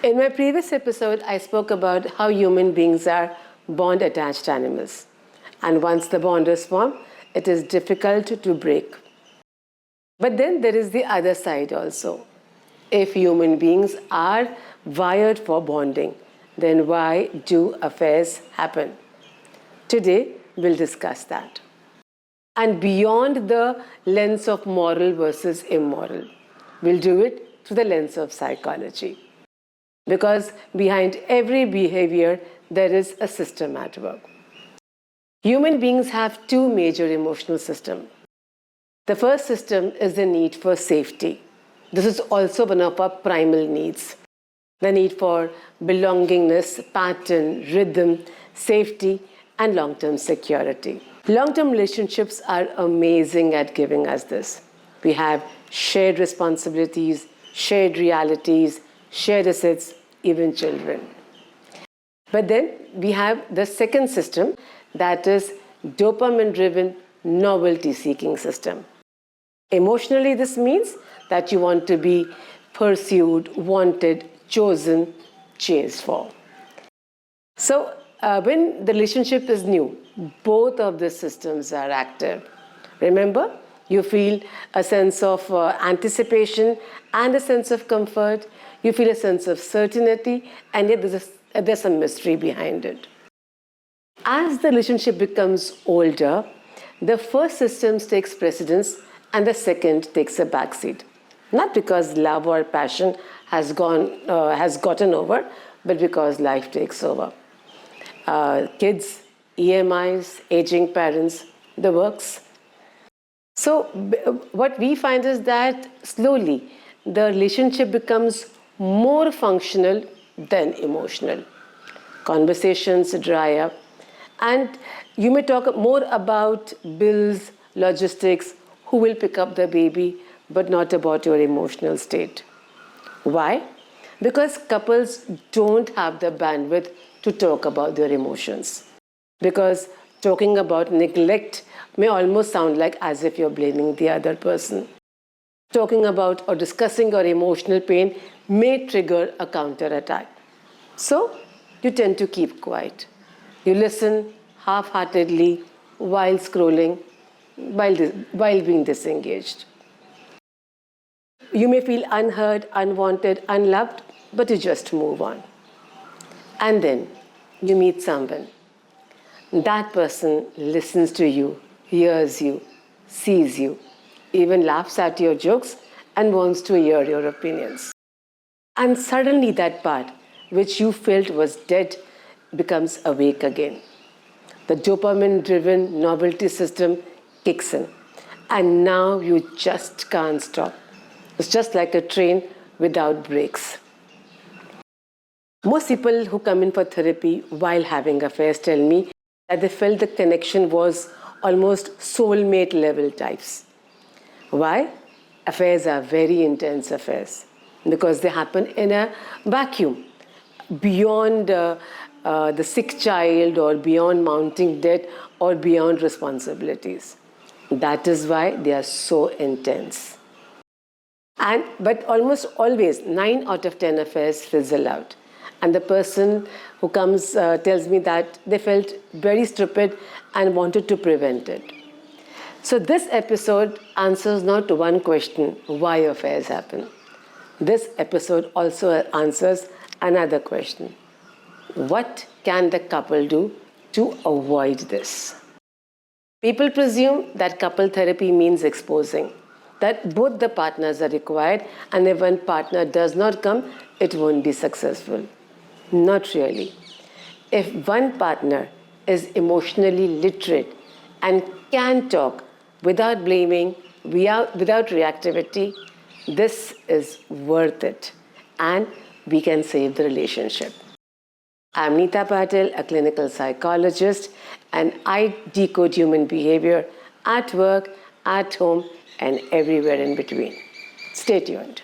In my previous episode, I spoke about how human beings are bond-attached animals. And once the bond is formed, it is difficult to break. But then there is the other side also. If human beings are wired for bonding, then why do affairs happen? Today, we'll discuss that. And beyond the lens of moral versus immoral, we'll do it through the lens of psychology. Because behind every behavior, there is a system at work. Human beings have two major emotional systems. The first system is the need for safety. This is also one of our primal needs. The need for belongingness, pattern, rhythm, safety, and long-term security. Long-term relationships are amazing at giving us this. We have shared responsibilities, shared realities, shared assets, even children. But then we have the second system, that is dopamine-driven novelty-seeking system. Emotionally, this means that you want to be pursued, wanted, chosen, chased for. So when the relationship is new, both of the systems are active. Remember, you feel a sense of anticipation and a sense of comfort. You feel a sense of certainty, and yet there's some mystery behind it. As the relationship becomes older, the first system takes precedence and the second takes a backseat. Not because love or passion has gotten over, but because life takes over. Kids, EMIs, aging parents, the works. So what we find is that slowly the relationship becomes more functional than emotional. Conversations dry up, and you may talk more about bills, logistics, who will pick up the baby, but not about your emotional state. Why? Because couples don't have the bandwidth to talk about their emotions. Because talking about neglect may almost sound like as if you're blaming the other person. Talking about or discussing your emotional pain may trigger a counterattack. So you tend to keep quiet. You listen half-heartedly while scrolling, while being disengaged. You may feel unheard, unwanted, unloved, but you just move on. And then you meet someone. That person listens to you, hears you, sees you, even laughs at your jokes and wants to hear your opinions. And suddenly that part which you felt was dead becomes awake again. The dopamine-driven novelty system kicks in. And now you just can't stop. It's just like a train without brakes. Most people who come in for therapy while having affairs tell me that they felt the connection was almost soulmate level types. Why? Affairs are very intense affairs because they happen in a vacuum, beyond the sick child or beyond mounting debt or beyond responsibilities. That is why they are so intense. But almost always, 9 out of 10 affairs fizzle out. And the person who comes tells me that they felt very stupid and wanted to prevent it. So this episode answers not one question, why affairs happen. This episode also answers another question. What can the couple do to avoid this? People presume that couple therapy means exposing, that both the partners are required, and if one partner does not come, it won't be successful. Not really. If one partner is emotionally literate and can talk without blaming, without reactivity, this is worth it, and we can save the relationship. I'm Neeta Patel, a clinical psychologist, and I decode human behavior at work, at home, and everywhere in between. Stay tuned.